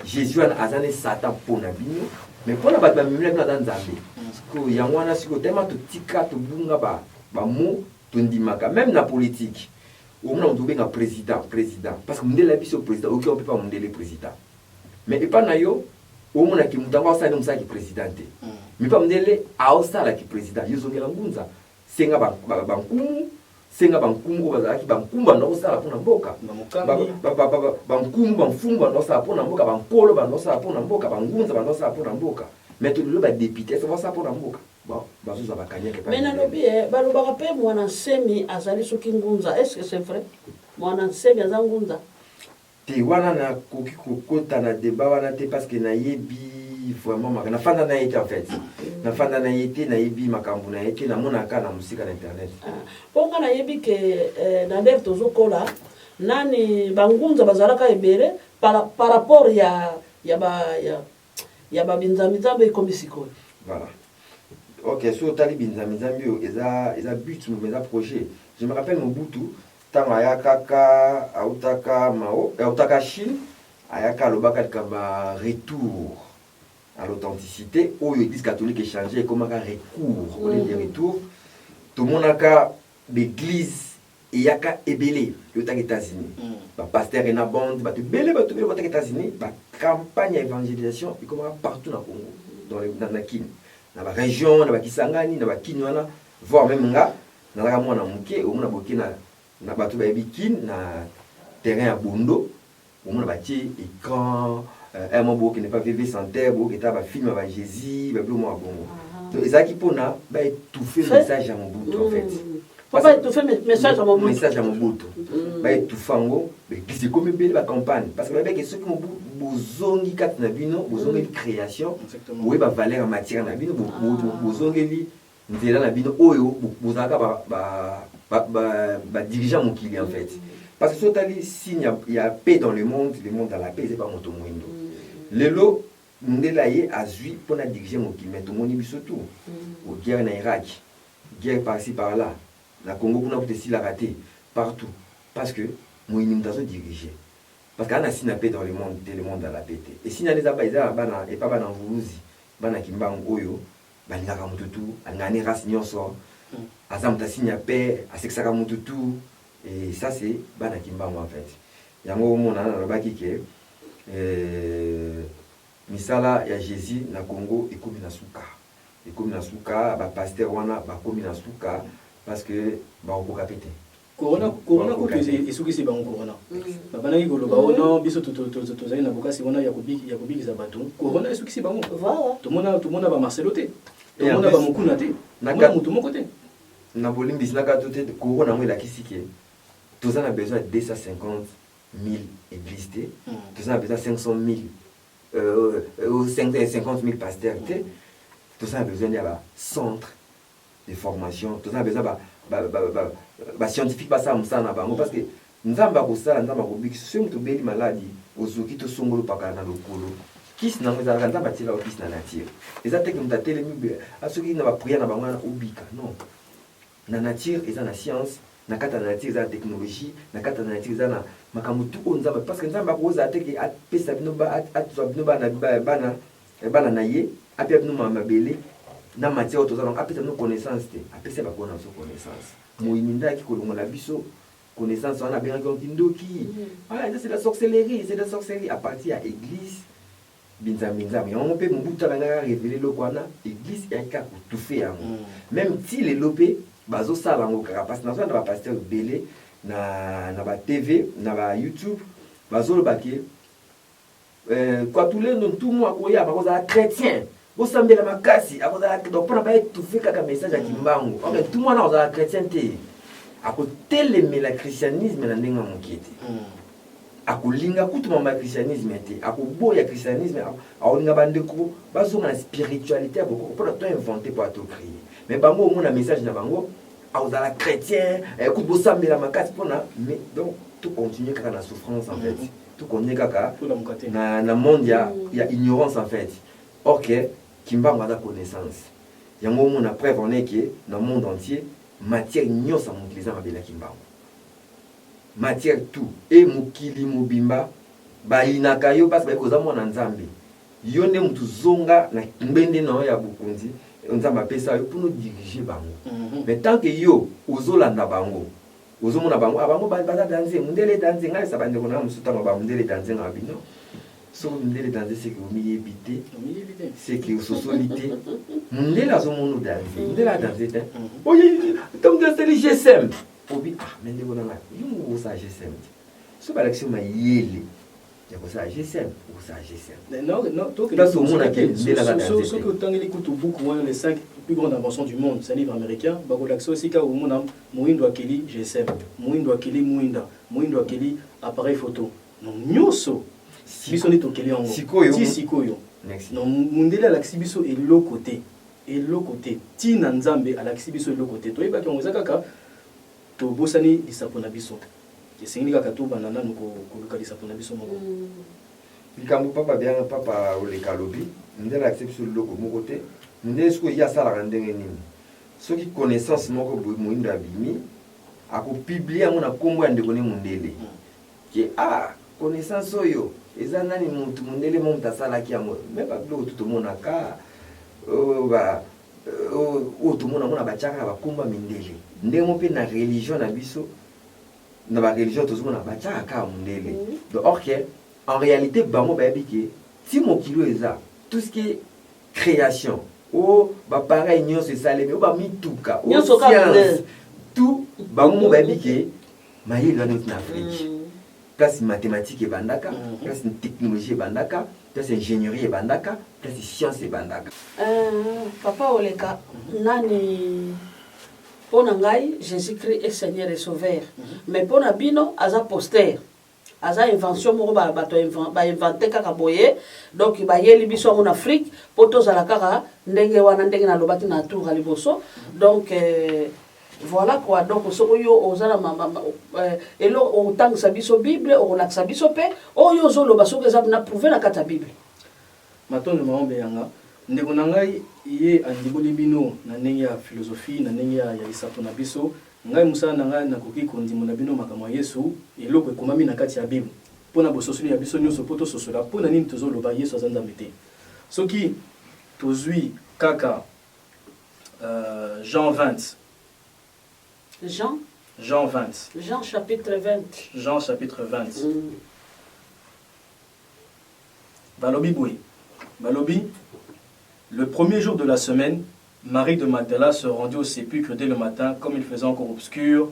Jésus wana azane Satan pour na bino. Mais pour la bataille même là dans Zambie, parce que y a un si tellement tout tika tout bunga ba mot tout ndimaka même la politique. Au moins on doit bien président parce que on est biso président, OK on peut pas monter le président. Mais et pas na yo au moins qui mutanga ça donc ça qui présidenté. Mais pas monter a ça là qui président. Yo zongela ngunza senga ba senga bankumu bazalaki bankumba na osala pona mboka bankumu banfumba na osala pona mboka bankolo banosala pona mboka bangunza banosala pona mboka mais tout le ba député ça va ça pona mboka bon bazuza bakanyeke mais na lobi balobaka pe mwana nsemi azali soki ngunza, est-ce que c'est vrai mwana nsemi aza ngunza te wana na koki kokota na débat wana te parce que na yebi vraiment na fanda na été en fait na fanda na été na yebi makambu na été na monaka na musika na internet ponga na yebi ke na der tozokola nani bangunza bazalaka ebere par rapport ya ba binzamizambe comme sikoyo. Voilà. OK, sur tali binzamizambe eza but mais eza projet. Je me rappelle Mobutu tango ayaka autaka Mao autaka Chine ayaka lobaka kaba retour à l'authenticité où l'église catholique est changée comme un recours au lieu de retour tout le monde a l'église et yaka ebele aux États-Unis ba pasteur et na bande ba bele aux États-Unis ba campagne d'évangélisation et comme partout dans Congo dans la Kin dans la région dans la Kisangani dans la Kinwana voire même nga dans la mona muke au mona boké na bato ba Bikin na terrain à Bondo au mona bâti écran un mot qui n'est pas VV santé, qui est un film avec Jésus, donc ils ont qui pona ba étouffer le message à mon bout en fait. Pas étouffer le message à mon bout. Message à mon bout. Ba étouffer ngo, mais c'est comme belle la campagne parce que avec ceux qui mon bout bozongi kat na bino, bozongi création, oui ba valeur en matière na bino, bozongi li nzela na bino oyo bozaka ba dirigeant mon client en fait. parce que totali signe il y a paix dans le monde dans la paix c'est pas moto moindo lelo ndela ye azui pour na diriger mon kilomètre tout moni biso tout au guerre na Irak guerre par-ci par-là na Congo kuna peut-être la raté partout parce que moi il nous diriger parce qu'on a signé la paix dans le monde dans la paix et si les abaïza bana et pas bana vuluzi bana kimbango oyo balingaka mututu angani race nyonso azam ta signé la paix asekisaka mututu et ça c'est bana kimbango en fait yango mona na lobaki ke misala ya Jésus na Congo ekomi na suka ba pasteur wana ba komi na suka parce que ba okoka pété corona ko tese isuki se bango corona babana ki koloba ono biso tozali na bokasi wana ya kubiki za bato corona isuki se bango voilà tout mona ba Marcelo te tout mona ba Mukuna te na mutu moko te na bolimbisi na kato te corona mo la kisike tozana a besoin de 250 000 églises te tozana besoin 500 000 50 000 pasteurs te tozana besoin de centre de formation tozana besoin scientifique basa musana bango parce que nzamba kosala nzamba kobiki so mutu beli maladi ozuki to songolo pakala na lokolo kisi na ngeza nzamba tila office na nature eza teke mutu atelemi asoki na ba prière na bango na ubika non na nature eza na science na kata na nature eza na technologie na kata na nature eza na makambo tu o nzamba parce que nzamba koza teke apesa bino atwa bino bana na ye apia bino mabele na matière auto donc apesa no connaissance te apesa ba kona so connaissance moyininda ki kolongola biso connaissance wana benga kindoki voilà c'est la sorcellerie à partir à église binzambe on peut mbuta banga révéler le kwana église ya ka tout fait yango même si les lopé bazo sala ngo kaka parce na ba pasteur belé na ba TV na ba YouTube bazo le baké quoi tous les non tout moi koya ba koza chrétien osambela makasi akozala donc pona ba étouffer kaka message ya kimbangu okay tout monde ozala chrétien te akotelemela christianisme na ndenga mokete akolinga kutu mama christianisme te akoboya christianisme aolinga bandeko bazonga na spiritualité boko pona to inventer pour to créer mais bango au mona message na bango ozala chrétien écoute bosambela makasi pona mais donc tout continue kaka na souffrance en fait tout continue kaka na monde ya ignorance en fait ok kimbango a connaissance yango mona preuve on est que dans le monde entier matière nyonso mutiliza mabela kimbango matière tout et mukili mubimba bayinaka yo parce que koza mona nzambe yo nde mutu zonga na mbende na ya bukunzi nzamba pesa yo pour nous diriger bango mais tant que yo ozolanda bango ozomona bango abango baza danser mundele danser ngai sabande kona musutanga ba mundele danser ngabino so mundele danser c'est que omi éviter c'est que socialité mundele azomono danser mundele danser oye comme danser les GSM obi mais ndeko na yo sa GSM so ba l'action ma yele ya ko sa GSM ou sa GSM non to que ce que tangeli kutu buku wana les 5 plus grandes inventions du monde c'est un livre américain ba ko l'action aussi ka umona muindo akeli GSM muindo akeli muindo akeli appareil photo non nyoso biso ni tokeli yango sikoyo non mundele alaksi biso eloko te tina nzambe alaksi biso eloko te toyeba ke ngoza kaka to bosani lisapo na biso esengi kaka to banana nuko koluka lisapo na biso moko likambo papa oleka lobi ndela alaksi biso eloko moko te ndele siko ya sala ndenge nini soki connaissance moko moindo abimi akopublie yango na kombo ya ndeko ne mundele ke connaissance oyo eza nani mutu mundele mo mutasalaki yango me babilo tutomonaka otomona mona batiaka bakomba mindele ndenge mpe na religion na biso na ba religion tozomona batiaka kaka mundele donc ok en réalité bango bayebi ke ti mokilo eza tout ce qui est création bapareil nyonso esalemi bamituka science tout bango mo bayebi ke mayele wana euti na afrique place mathématique et bandaka, place technologie et bandaka, place ingénierie et bandaka, place science et bandaka. Papa Oleka, nani pona ngai Jésus-Christ est Seigneur et Sauveur. Mais pona bino aza poster. Aza invention moko ba inventer kaka boye. Donc ba yeli biso en Afrique poto za la kaka ndenge wana ndenge na lobaki na tour à liboso. Donc Voilà quoi. Donc, ce que yo ozala et là, autant que ça biso Bible, on a que ça biso pe, oh yo zolo baso que ça n'a prouvé la cata Bible. Maintenant, le moment béanga, ndeko nangai iye andiboli bino na ndenge ya philosophie, na ndenge ya isato na biso, ngai musala nangai nakoki kondimo na bino makambo ya Yesu, eloko ekomami na kati ya Bible. Pona bososoli ya biso nyonso poto sosola, pona nini tozoloba Yesu aza nzambe te. Soki tozwi kaka Jean 20. Jean 20. Jean chapitre 20. Jean chapitre 20. Balobi boui. Balobi, le premier jour de la semaine, Marie de Magdala se rendit au sépulcre dès le matin, comme il faisait encore obscur.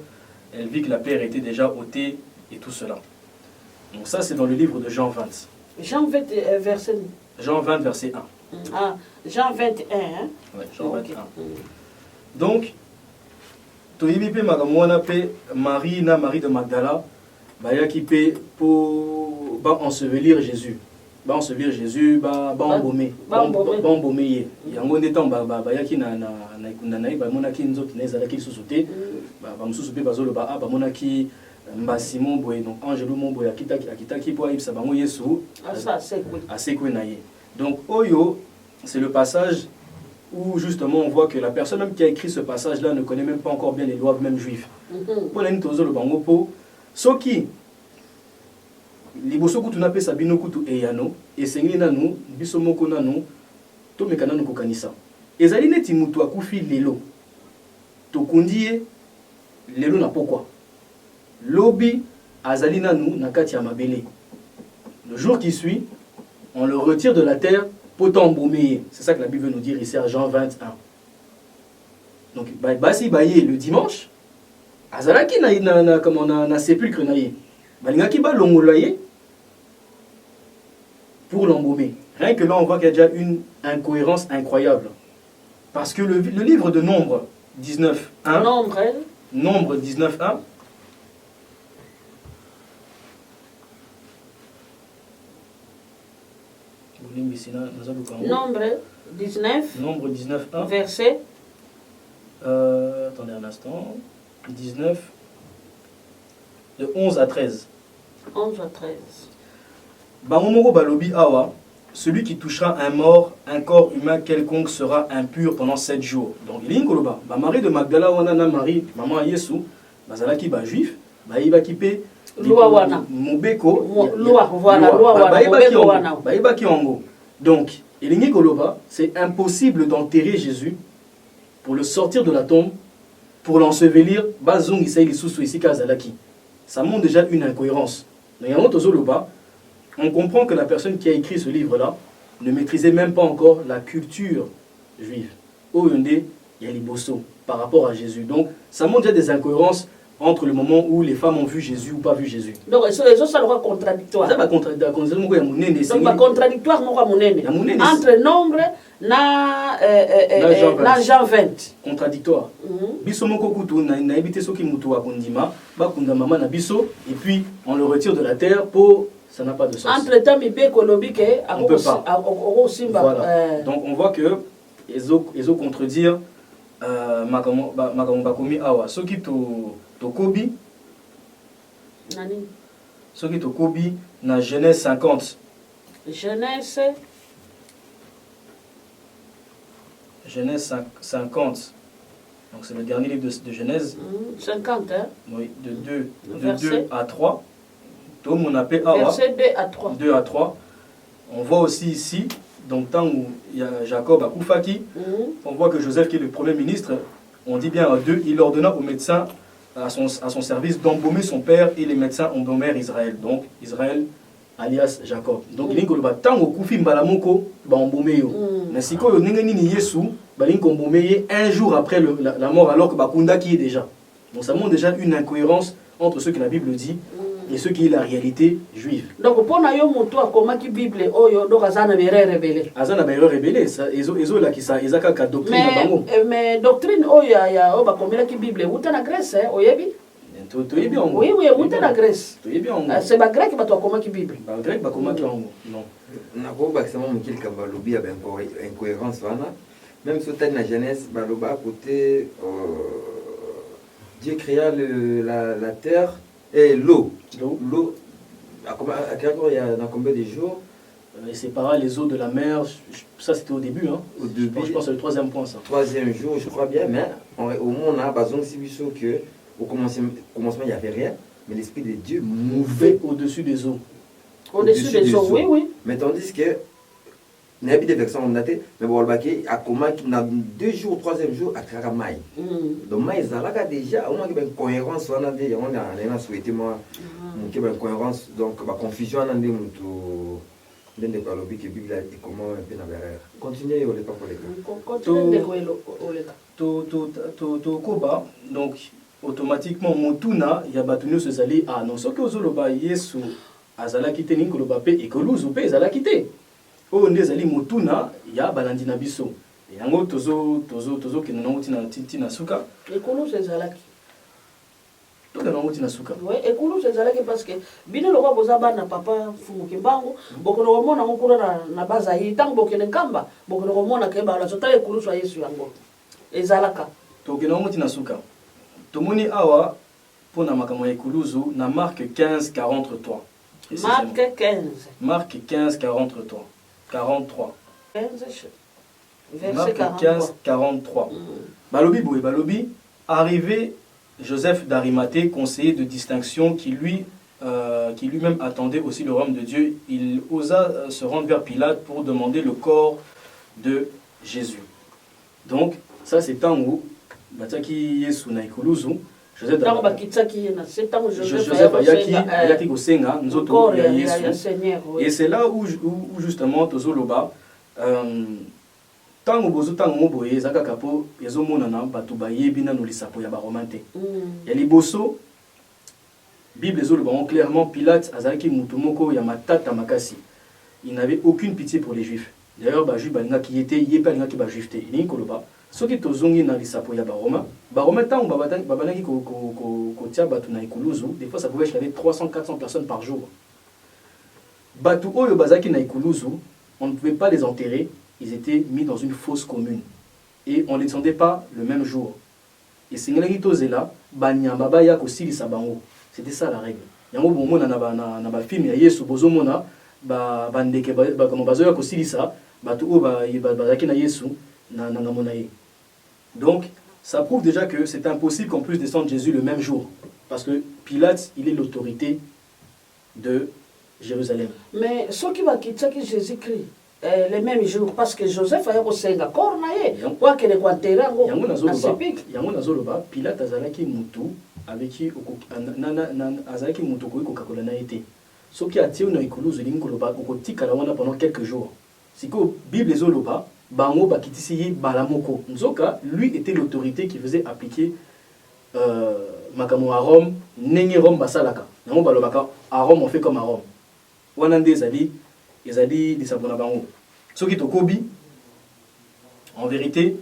Elle vit que la pierre était déjà ôtée et tout cela. Donc ça, c'est dans le livre de Jean 20. Jean 20, verset... Jean 20, verset 1. Ah, Jean 21, hein? Oui, Jean 21. Okay. Donc, toyebi pe makamwana pe Marie na Marie de Magdala, bayaki pe pour ensevelir Jésus. Ensevelir Jésus, embaumer ye. Yango nde temps bayaki na ikunda na ye bamonaki nzoto na ezalaki lisusu te. Bamosusu pe bazoloba bamonaki mbasi mon boye, donc angelo mon boye akitaki po ayebisa bango Yesu asekwe na ye. Donc oyo, c'est le passage où justement on voit que la personne même qui a écrit ce passage-là ne connaît même pas encore bien les lois même juives. Pour l'année tozo le bango po, soki liboso kutu na pe sabino kutu eyano esengeli nanu biso moko nanu to mekana no kokanisa. Ezali neti mutu akufi lelo. To kundie lelo na pourquoi? Lobi azali nanu na kati ya mabele. Le jour qui suit, on le retire de la terre pour t'embaumer. C'est ça que la Bible veut nous dire ici à Jean 21. Donc, basi baye le dimanche, azalaki na sépulcre na ye. Balingaki ba longolaye pour l'embaumer. Rien que là, on voit qu'il y a déjà une incohérence incroyable. Parce que le livre de Nombre 19.1, Nombre 19.1, Nombre 19. Nombre 19.1. Verset. Attendez un instant. 19. De 11 à 13. 11 à 13. Bamomoro balobi awa, celui qui touchera un mort, un corps humain quelconque sera impur pendant 7 jours. Donc il y a une koloba. Marie de Magdala wana na Marie, maman Yesu, bazalaki ba juif, ba ibaki pe loi wana. Mobeko, loi voilà, loi wana. Ba ibaki ongo. Donc, il y a une koloba, c'est impossible d'enterrer Jésus pour le sortir de la tombe, pour l'ensevelir, bazong isaïli susu ici kazalaki. Ça montre déjà une incohérence. On comprend que la personne qui a écrit ce livre-là ne maîtrisait même pas encore la culture juive. Oyonde Yaliboso par rapport à Jésus. Donc, ça montre déjà des incohérences entre le moment où les femmes ont vu Jésus ou pas vu Jésus. Donc, ça doit contradictoire. Donc, contradictoire entre Nombre na Jean 20. Contradictoire. Biso moko kutu na ebité soki mutu akondima, ba kunda mama na biso et puis on le retire de la terre pour ça n'a pas de sens. Entre temps mibe kolobike on peut pas. Voilà. Donc on voit que ezo contredire makambo bakomi awa soki to kobi nani soki to kobi na Genèse 50. Genèse 50. Donc c'est le dernier livre de Genèse. 50, hein? Oui, de 2 à 3. Tout mon appel verset 2 à 3. 2 à 3. On voit aussi ici, donc tant où il y a Jacob à Koufaki, on voit que Joseph, qui est le premier ministre, on dit bien à 2, il ordonna aux médecins à son service d'embaumer son père et les médecins embaumèrent Israël. Donc Israël alias Jacob. Donc il y a tant au Koufi Mbalamoko, embaumé. Mais si quoi ni Yesu, embaumé un jour après la mort, alors que Bakunda qui est déjà. Donc ça montre déjà une incohérence entre ce que la Bible dit et ce qui est la réalité juive. Donc pour nayo moto akoma ki Bible oyo donc azana erreur rebelle. Azana erreur rebelle, ça ezo la ki sa ezaka ka doctrine bango. Mais doctrine oyo ya oba komela ki Bible uta na Grèce oyebi? Toyebi ongo. Oui, uta na Grèce. Toyebi ongo. C'est ba grec bato akoma ki Bible. Ba grec bakoma ki ongo. Non. Na ko ba sama mukili ka balobi ya incohérence wana. Même sur la Genèse baloba côté Dieu créa la terre et l'eau. L'eau. Il y a dans combien de jours? Il sépara les eaux de la mer. Ça, c'était au début. Hein. Au début. Je pense que c'est le troisième point, ça. Troisième jour, je crois bien, mais au moins on a besoin de que au commencement, il n'y avait rien, mais l'Esprit de Dieu mouvait au-dessus des eaux. Au-dessus des eaux, oui, oui. Mais tandis que, il n'y a pas de version, mais bon, à comment, dans 2 jours, 3e jour, à travers maï. Donc, maï, ça là déjà, au moins, il y a une cohérence, on a souhaité, moi, qu'il y ait une cohérence, donc, la confusion, on a dit, que la Bible est comment un peu dans l'erreur. Continuez, on n'est pas pour les gars. Koba, donc, automatiquement, Motuna, il y a batunu se sali, ah non, ce que vous avez yesu, azala kite ninkoloba pe, et que l'ouzo pe, azala kite. Oh, on ezali Motuna, il y a balandina biso. Et yango tozo que nous tina suka. Ekolo c'est zalaki. Tout le monde tina suka. Oui, ekolo c'est zalaki parce que bino lokwa boza bana papa fumu kimbango, bokolo komona ngokula na baza yi tango bokene kamba, bokolo komona ke ba la sota ekolo so Yesu yango. Ezalaka. To ke no tina suka. Tomoni awa pona makambo ya ekuluzu na Marc 15:43. Marc 15. Marc 15:43. 43. 15, verset Marc 43. 15:43. Balobi boye balobi, arrivé Joseph d'Arimathée, conseiller de distinction qui lui-même attendait aussi le royaume de Dieu, il osa se rendre vers Pilate pour demander le corps de Jésus. Donc ça c'est temps où bataki Yesu na ikuluzu Joseph ayaki kosenga nzoto ya Yesu. Et c'est là où justement tozoloba tango bozo tango moboye zaka kapo ezomona na bato bayebi na lisapo ya baromante. Ya liboso Bible ezoloba clairement Pilate azalaki mutu moko ya matata makasi. Il n'avait aucune pitié pour les juifs. D'ailleurs ba juif balinga qui était yepa linga ki ba juif te. Ni koloba soki tozongi na lisapo ya baroma tango babanaki kotia bato na ikuluzu, des fois ça pouvait changer 300-400 personnes par jour. Bato oyo bazaki na ikuluzu, on ne pouvait pas les enterrer, ils étaient mis dans une fosse commune et on les descendait pas le même jour. Et singelaki tozela banyamba baya kosilisa bango. C'était ça la règle. Yango bomona na ba film ya Yesu bozomona bandeke ba comme bazoya kosilisa bato oyo bazaki na Yesu. Donc, ça prouve déjà que c'est impossible qu'on puisse descendre Jésus le même jour. Parce que Pilate, il est l'autorité de Jérusalem. Mais ce qui va quitter Jésus-Christ, le même jour, parce que Joseph a eu un corps, quoi qu'il ait enterré, yango nazoloba, Pilate azalaki mutu avec qui azalaki mutu ko kakola na été. Ce qui a tiré na ikuluzu lingoloba ko tikala wana pendant quelques jours. C'est que Bible ezoloba bango bakitisi balamoko. Nzoka, lui était l'autorité qui faisait appliquer makamo à Rome, nenge Rome basalaka. Nango balobaka à Rome on fait comme à Rome. Wanande ezali des sabona bango. Soki to kobi en vérité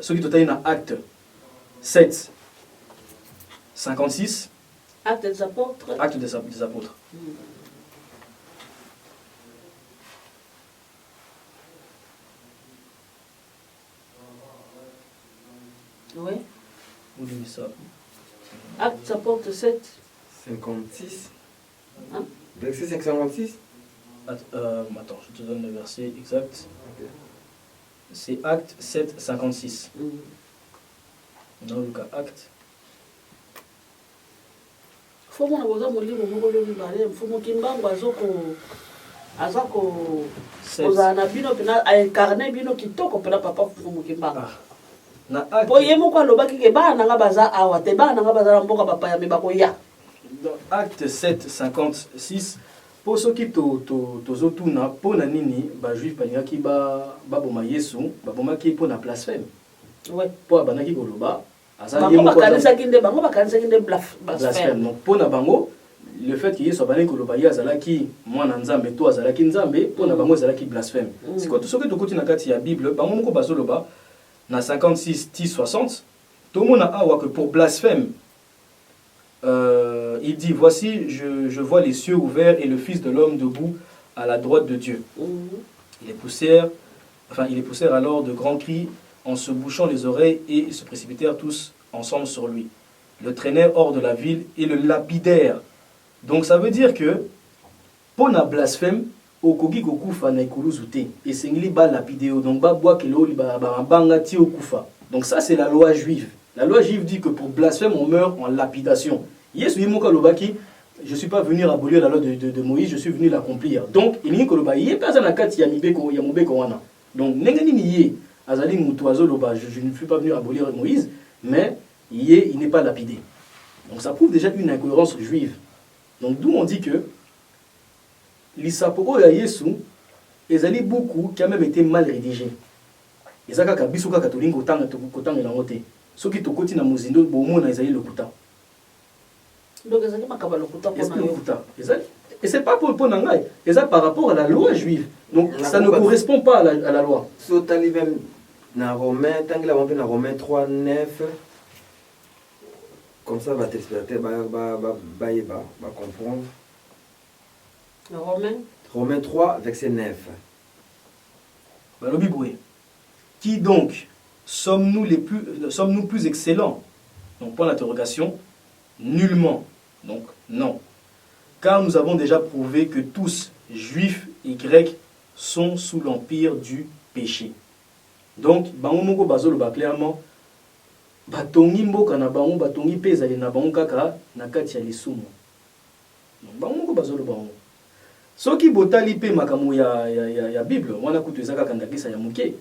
soki to taina acte 7 56 Acte des apôtres. Acte des apôtres. Oui. Où dit ça? Acte des apôtres 7. 56. Hein? Verset 556. Attends, je te donne le verset exact. Okay. C'est Acte 7, 56. Non, Lucas, Acte. Faut mon aboza molimo moko le bibale, faut mon kimbango azako ozana bino pena incarner bino kitoko pena papa faut mon kimbango. Na acte. Po yemo kwa lobaki ke bana nga baza awa te bana nga baza mboka papa ya mibako ya. Dans Acte 7, 56. Pour ceux qui tozotuna pona nini ba juif balingaki baboma Yesu baboma ki pona blasphème. Ouais. Po abanaki koloba azali yemo bango bakanisaki nde blasphème. Donc pona bango le fait que Yesu abanaki koloba ya azalaki mwana nzambe to azalaki nzambe pona bango azalaki blasphème. C'est quoi tout ce que tokoti na kati ya Bible bango moko bazoloba na 56 10 60 tout le monde a awa que pour blasphème il dit, voici, je vois les cieux ouverts et le Fils de l'homme debout à la droite de Dieu. Ils poussèrent alors de grands cris en se bouchant les oreilles et ils se précipitèrent tous ensemble sur lui, le traînèrent hors de la ville et le lapidèrent. Donc ça veut dire que pour la blasphème, okoki kokufa na ikuluzu te et sengli ba lapidéo donc ba bois kelo ba banga ti okufa. Donc ça c'est la loi juive. La loi juive dit que pour blasphème on meurt en lapidation. Yesu yimoka lobaki je suis pas venu abolir la loi de Moïse, je suis venu l'accomplir. Donc il n'y koloba yé pas na kati ya mibeko ya mobeko wana. Donc nengani ni yé azali mutuazo loba je ne suis pas venu abolir Moïse mais yé il n'est pas lapidé. Donc ça prouve déjà une incohérence juive. Donc d'où on dit que l'isapoko ya Yesu ezali beaucoup qui a même été mal rédigé. Ezaka kabiso ka katolingo tanga kotanga na ngote. Soki tokoti na muzindo bomona ezali lokuta. Donc ezali makaba lokuta pour lokuta. Et c'est pas pour nangai, ezali par rapport à la loi juive. Donc ça ne correspond pas à la loi. So tali même na Romain, tangi la na Romain 3:9 comme ça va t'expliquer va comprendre. Romains 3, verset 9. Qui donc sommes-nous plus excellents? Donc point d'interrogation, nullement. Donc non. Car nous avons déjà prouvé que tous, juifs et grecs, sont sous l'empire du péché. Donc, bango bazolo ba clairement batongi mboka na bango batongi peza na bango kaka na kati ya lisumu. Donc bango bazolo bango. Soki botali pe makamu ya Bible, wana kutu ezaka kandakisa ya muke.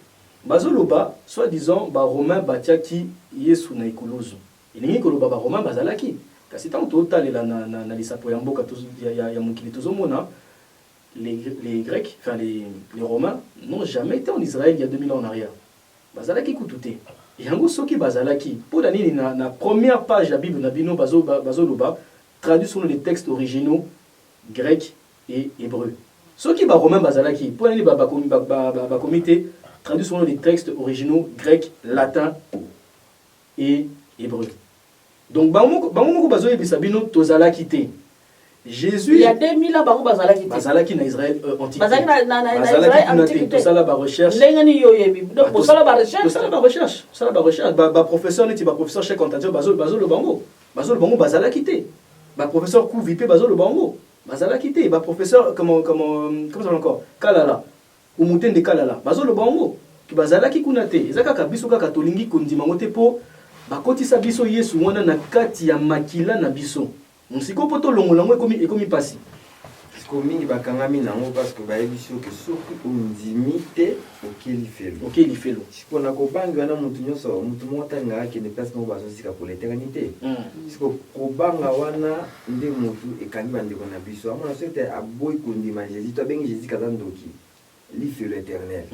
Bazoloba, soi-disant, ba Romain batiaki Yesu na ikuluzu. Ilingi koloba ba Romain bazalaki. Kasi tant totalela na lisapo ya mboka ya mukili tozomona les Grecs, enfin les Romains n'ont jamais été en Israël il y a 2000 ans en arrière. Bazalaki kutute. Yango soki bazalaki. Pour la na première page de la Bible na bino bazoloba traduit selon les textes originaux grecs et hébreu. Ceux qui sont romains bazalaki, pour les comité traduit selon les textes originaux grecs, latins et hébreu. Donc bango bazoye bisabino tozalaki te. Jésus il y a 2000 ans bazalaki te. Bazalaki na Israël antique. Bazalaki na Israël antique. Tout ça là ba recherche. Lengani yo yebi. Donc pour ça là ba recherche. Ça là ba recherche. Ça là ba recherche. Ba professeur neti ba professeur chef comptable bazolo bango. Bazolo bango bazalaki te. Ba professeur kou vipé bazolo bango. Bazala quitté, ba professeur comment ça va encore Kalala ou Moutende Kalala bazolo bango ki bazala ki kunate ezaka kabiso kaka tolingi kondima ngote po bakotisa biso Yesu wana na kati ya makila na biso musiko poto longolango ekomi pasi mingi bakangami nango parce que bayebi so que soki ondimite okeli felo siko na kobangi wana mutu nyonso mutu motanga akende place moko bazosika pour l'éternité siko kobanga wana nde mutu ekangi bandeko na biso amona soki te aboyi kondima Jésus to abengi Jésus kaza ndoki li felo éternel